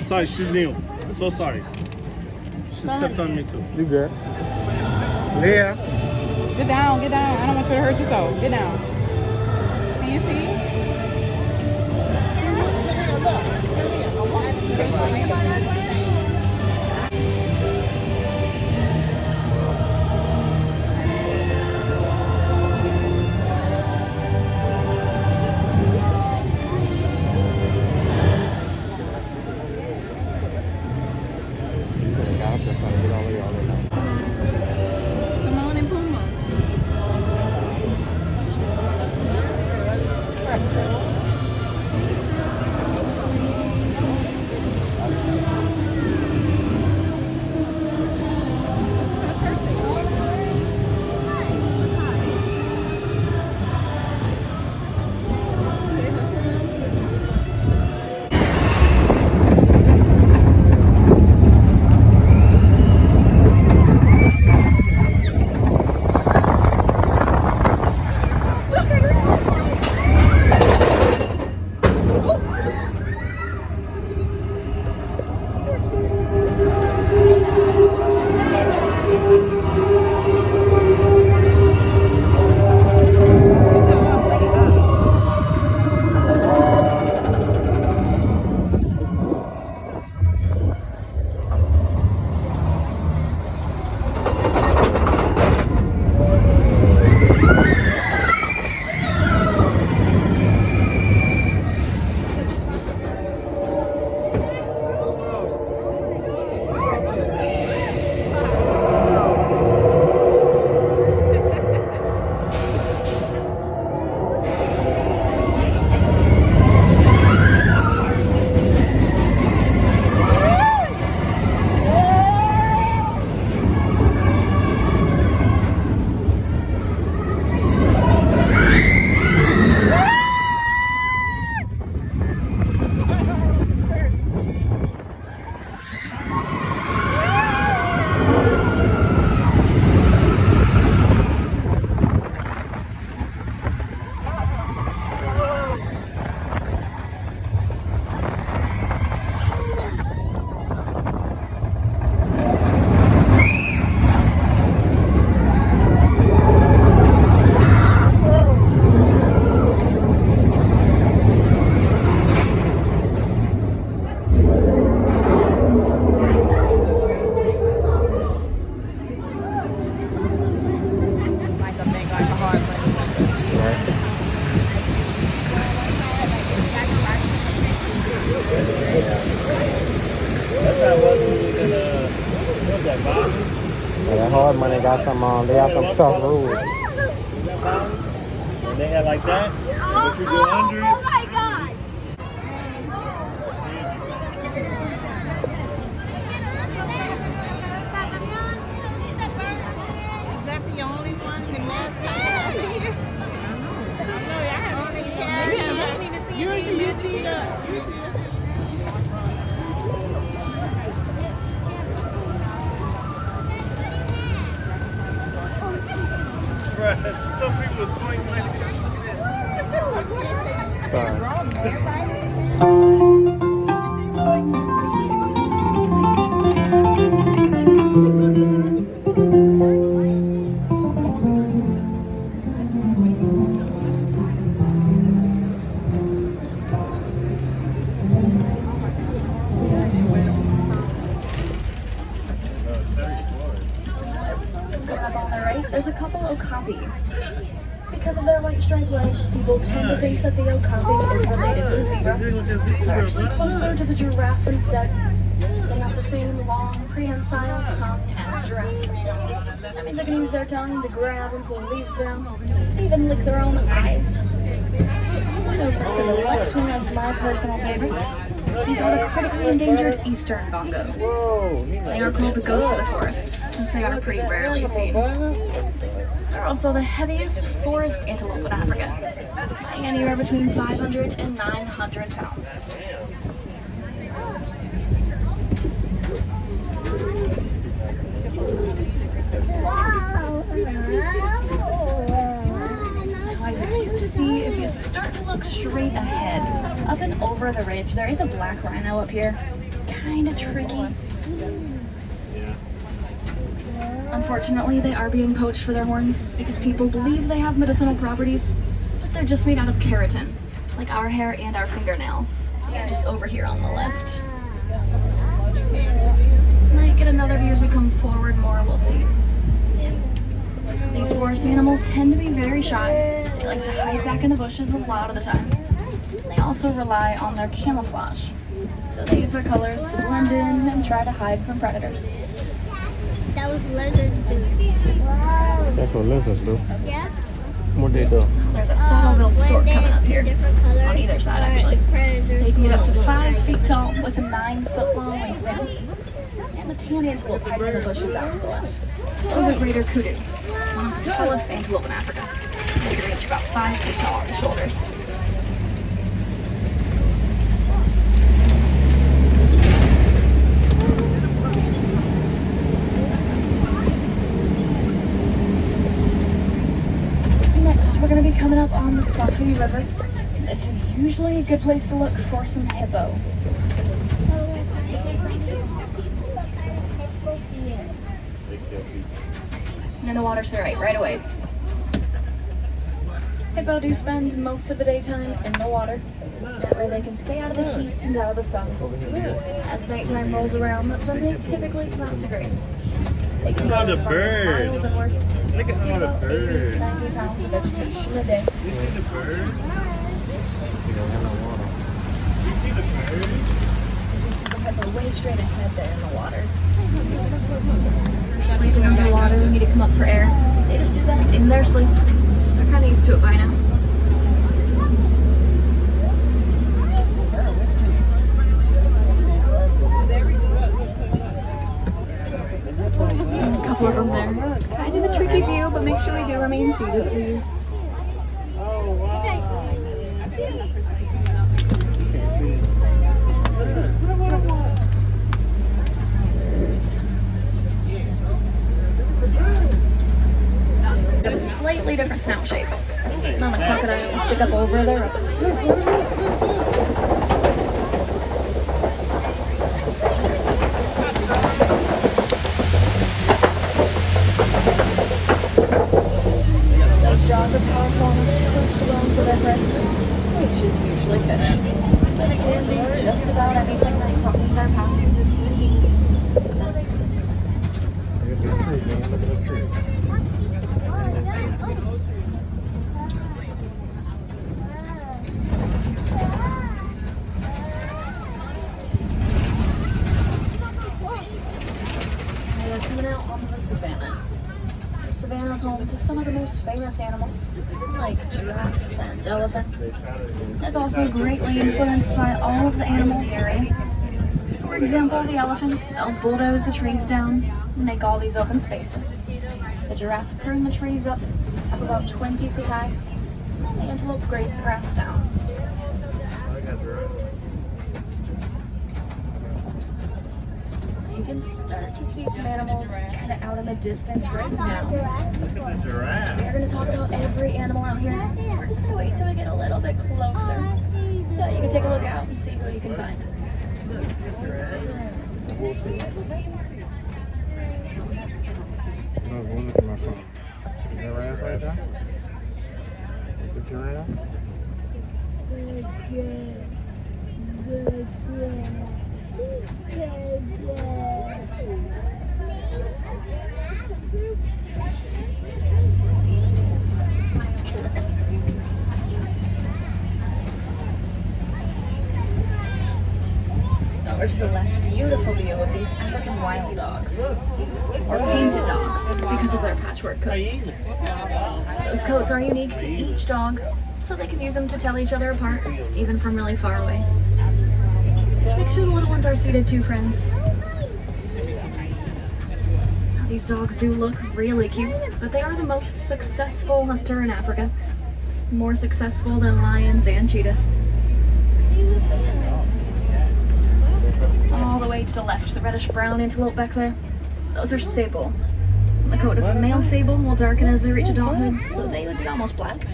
Sorry, she's new. So sorry. She stepped on me too. You good? Leah. Get down, get down. I don't want you to hurt yourself. Get down. Can you see? That hard money got some, they have some tough rules. And they had like that. But you go under it. Oh my God! Is that the only one the mascot has here? Only Carrie? You see the... Some people are throwing money. There's a couple okapi. Because of their white striped legs, people tend to think that the okapi is related to the zebra. They're actually closer to the giraffe instead. They have the same long, prehensile tongue as giraffe. That means they can use their tongue to grab and pull leaves down. They even lick their own eyes. Over to the left, one of my personal favorites. These are the critically endangered eastern bongo. They are called the ghost of the forest, since they are pretty rarely seen. They're also the heaviest forest antelope in Africa, weighing anywhere between 500 and 900 pounds. See, if you start to look straight ahead, up and over the ridge, there is a black rhino up here. Kind of tricky. Unfortunately, they are being poached for their horns because people believe they have medicinal properties, but they're just made out of keratin, like our hair and our fingernails. Yeah, just over here on the left. Might get another view as we come forward more, we'll see. These forest animals tend to be very shy. They like to hide back in the bushes a lot of the time. They also rely on their camouflage. So they use their colors to blend in and try to hide from predators. That was lizards do. That's what lizards do. Yeah. What they do? There's a saddle-billed stork coming up here. Different colors. On either side, actually. Predators. They can get up to 5 feet tall with a 9-foot-long wingspan. And the tan antelope hide in the bushes out to the left. Those are greater kudu, one of the tallest antelope in Africa. They can reach about 5 feet tall on the shoulders. Next, we're going to be coming up on the Safi River. This is usually a good place to look for some hippo. And the water's to the right away. Hippo do spend most of the daytime in the water. That way they can stay out of the heat and out of the sun. As nighttime rolls around, that's when they typically come out to graze. They can go as far as miles inward. Look at how the 80 bird. to 90 pounds of vegetation a day. You see the bird? You don't have no water. You see the bird? You just see the hippo way straight ahead there in the water. Sleeping under the water, we need to come up for air. They just do that in their sleep. They're kind of used to it by now. And a couple of them there. Kind of a tricky view, but make sure we do remain seated, please. Got a slightly different snout shape. Not a crocodile will stick up over there. Those jaws are powerful enough to crush the bones of their prey, which is usually fish. But it can be just about anything that crosses their path. Look at the tree, man. Look at the tree. We're coming out onto the savannah. The savannah is home to some of the most famous animals, like giraffe and elephant. It's also greatly influenced by all of the animal theory. For example, the elephant, they'll bulldoze the trees down and make all these open spaces. The giraffe prune the trees up about 20 feet high, and the antelope graze the grass down. You can start to see some animals kind of out in the distance right now. Look at the giraffe. We're going to talk about every animal out here. We're just going to wait till we get a little bit closer so you can take a look out and see who you can find. No, go look at my phone. Is that right right there? The giraffe? Over to the left, beautiful view of these African wild dogs, or painted dogs, because of their patchwork coats. Those coats are unique to each dog, so they can use them to tell each other apart, even from really far away. Make sure the little ones are seated too, friends. These dogs do look really cute, but they are the most successful hunter in Africa. More successful than lions and cheetah. All the way to the left, the reddish-brown antelope back there. Those are sable. The coat of the male sable will darken as they reach adulthood, so they would be almost black.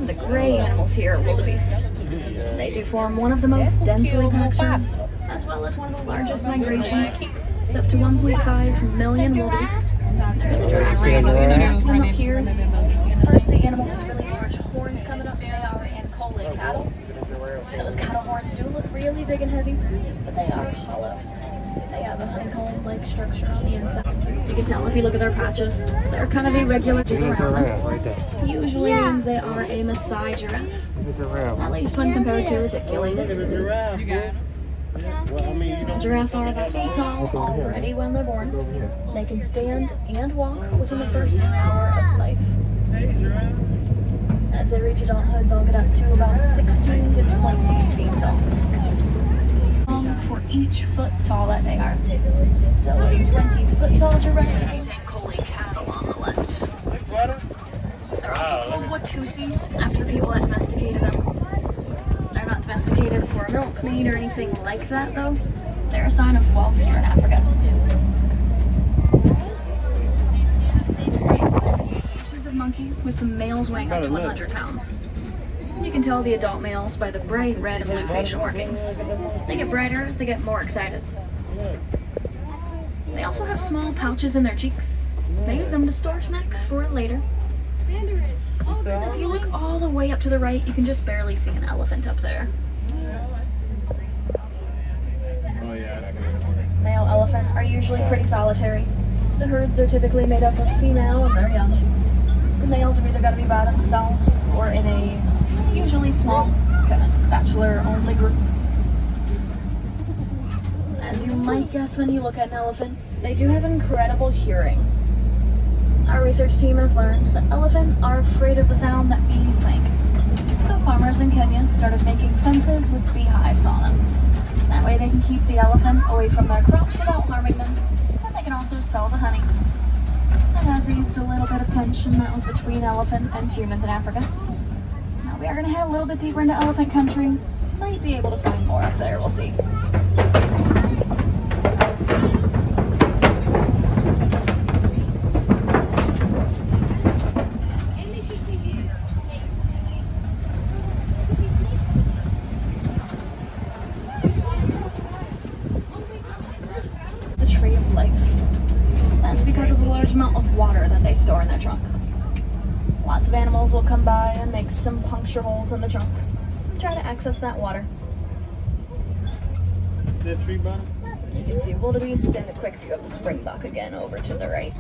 The gray animals here are wildebeest. They do form one of the most densely packed herds, as well as one of the largest migrations. It's up to 1.5 million wildebeest. There's a giraffe them up here. First, the animals with really large horns coming up, they are Ankole cattle. Those cattle horns do look really big and heavy, but they are hollow. They have a honeycomb-like structure on the inside. You can tell if you look at their patches. They're kind of irregular around them. Usually means they are a Maasai giraffe. At least when compared to reticulated. Giraffes are 6 feet tall already when they're born. They can stand and walk within the first hour of life. As they reach adulthood, they'll get up to about 16 to 20 feet tall. For each foot tall that they are. So a 20-foot tall giraffe is Ankole cattle on the left. They're also called Watusi after the people that domesticated them. They're not domesticated for milk, meat, or anything like that though. They're a sign of wealth here in Africa. Species of monkey with the males weighing up to 100 pounds. You can tell the adult males by the bright red and blue facial markings. They get brighter as they get more excited. They also have small pouches in their cheeks. They use them to store snacks for later. If you look all the way up to the right, you can just barely see an elephant up there. Male elephant are usually pretty solitary. The herds are typically made up of female and their young. The males have either got to be by themselves or in a usually small, kind of bachelor-only group. As you might guess when you look at an elephant, they do have incredible hearing. Our research team has learned that elephants are afraid of the sound that bees make. So farmers in Kenya started making fences with beehives on them. That way they can keep the elephant away from their crops without harming them, and they can also sell the honey. That has eased a little bit of tension that was between elephant and humans in Africa. We are going to head a little bit deeper into elephant country. Might be able to find more up there, we'll see. The tree of life. That's because of the large amount of water that they store in their trunk. Lots of animals will come by and make some puncture holes in the trunk and try to access that water. Is that tree bottom? You can see wildebeest and a quick view of the springbuck again over to the right.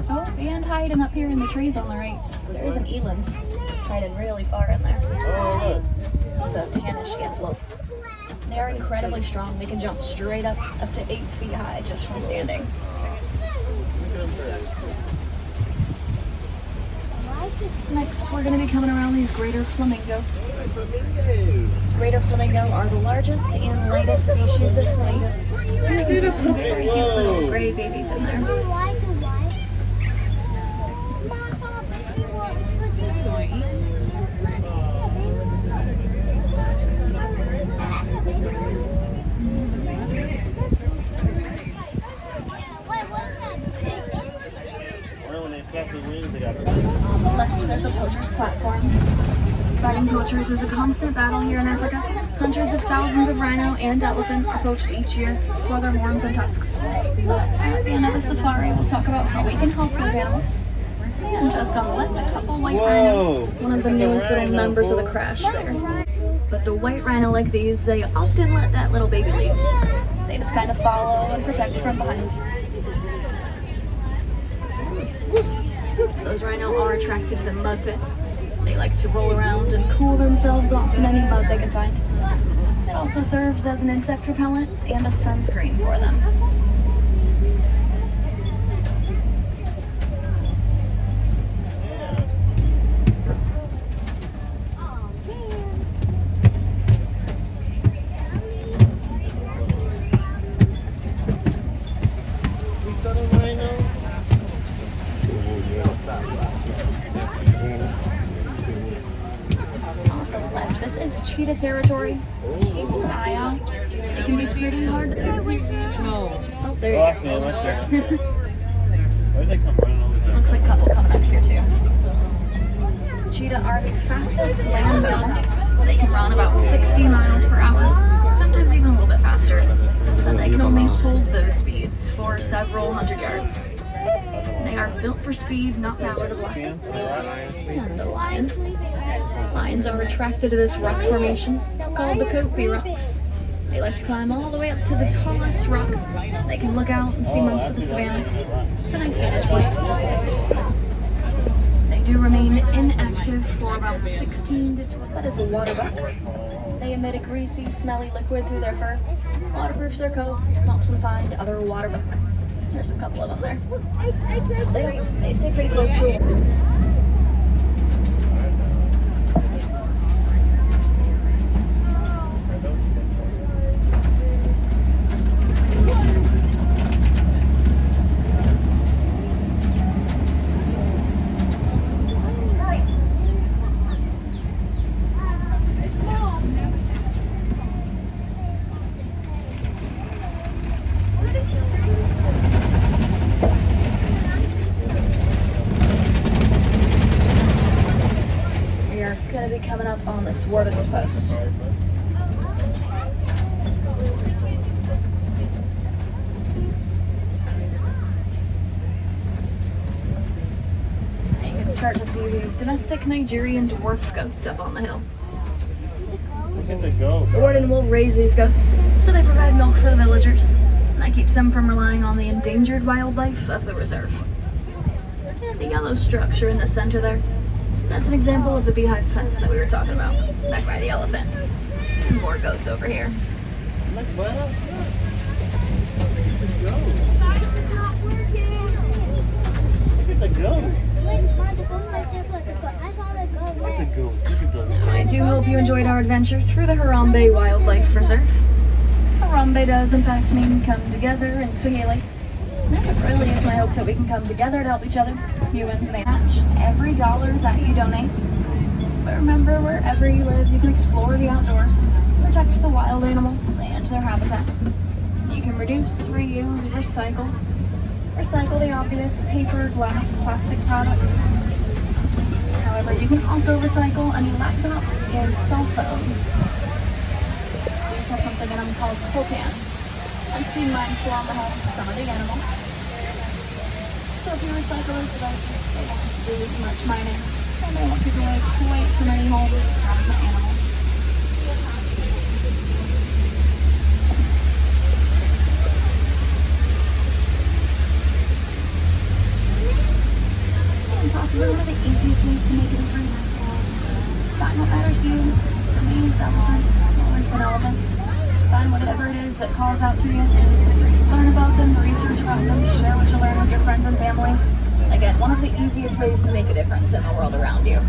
Oh, and hiding up here in the trees on the right, there's an eland. Hiding really far in there. Oh, The tannish antelope. They are incredibly strong. They can jump straight up to 8 feet high just from standing. Next, we're going to be coming around these greater flamingo. Greater flamingo are the largest and lightest species of flamingo. And you can see some very cute little gray babies in there. On the left, there's a poacher's platform. Fighting poachers is a constant battle here in Africa. Hundreds of thousands of rhino and elephant are poached each year for their horns and tusks. At the end of the safari, we'll talk about how we can help those animals. And just on the left, a couple white rhino, one of the newest little members of the crash there. But the white rhino like these, they often let that little baby lead. They just kind of follow and protect from behind. Those rhino are attracted to the mud pit. They like to roll around and cool themselves off in any mud they can find. It also serves as an insect repellent and a sunscreen for them. is cheetah territory. Keep an eye out. It can be pretty hard to No. Oh, there you go. Where'd they come running over there? Looks like a couple coming up here too. Cheetah are the fastest land mammal. They can run about 60 miles per hour, sometimes even a little bit faster. But they can only hold those speeds for several hundred yards. They are built for speed, not power to block. And the lion. Lions are attracted to this rock formation called the Kopi Rocks. They like to climb all the way up to the tallest rock. They can look out and see most of the savannah. It's a nice vantage point. They do remain inactive for about 16 to 20. That is a water buck. They emit a greasy, smelly liquid through their fur. Waterproofs their coat, helps them find other water buck. There's a couple of them there. They stay pretty close to it. Going to be coming up on this warden's post. You can start to see these domestic Nigerian dwarf goats up on the hill. Look at the goat. The warden will raise these goats, so they provide milk for the villagers, and that keeps them from relying on the endangered wildlife of the reserve. And the yellow structure in the center there, that's an example of the beehive fence that we were talking about, back by the elephant. And more goats over here. Look, what? Look at the goat. Look at the goat. Look at the Now, I do hope you enjoyed our adventure through the Harambe Wildlife Reserve. Harambe does in fact mean come together in Swahili. And it really is my hope that we can come together to help each other, humans and animals. Every dollar that you donate. But remember, wherever you live, you can explore the outdoors, protect the wild animals and their habitats. You can reduce, reuse, recycle. Recycle the obvious paper, glass, plastic products. However, you can also recycle any laptops and cell phones. These have something in them called coltan. Let's be mindful on the health of some of the animals. So if you recycle those devices, they won't have to do as much mining, and they won't take away quite so many homes from the animals. And possibly one of the easiest ways to make a difference. Find what matters to you. For me, it's elephant. It's always been elephant. Find whatever it is that calls out to you. Learn about them, research about them, share what you learn with your friends and family. Again, one of the easiest ways to make a difference in the world around you.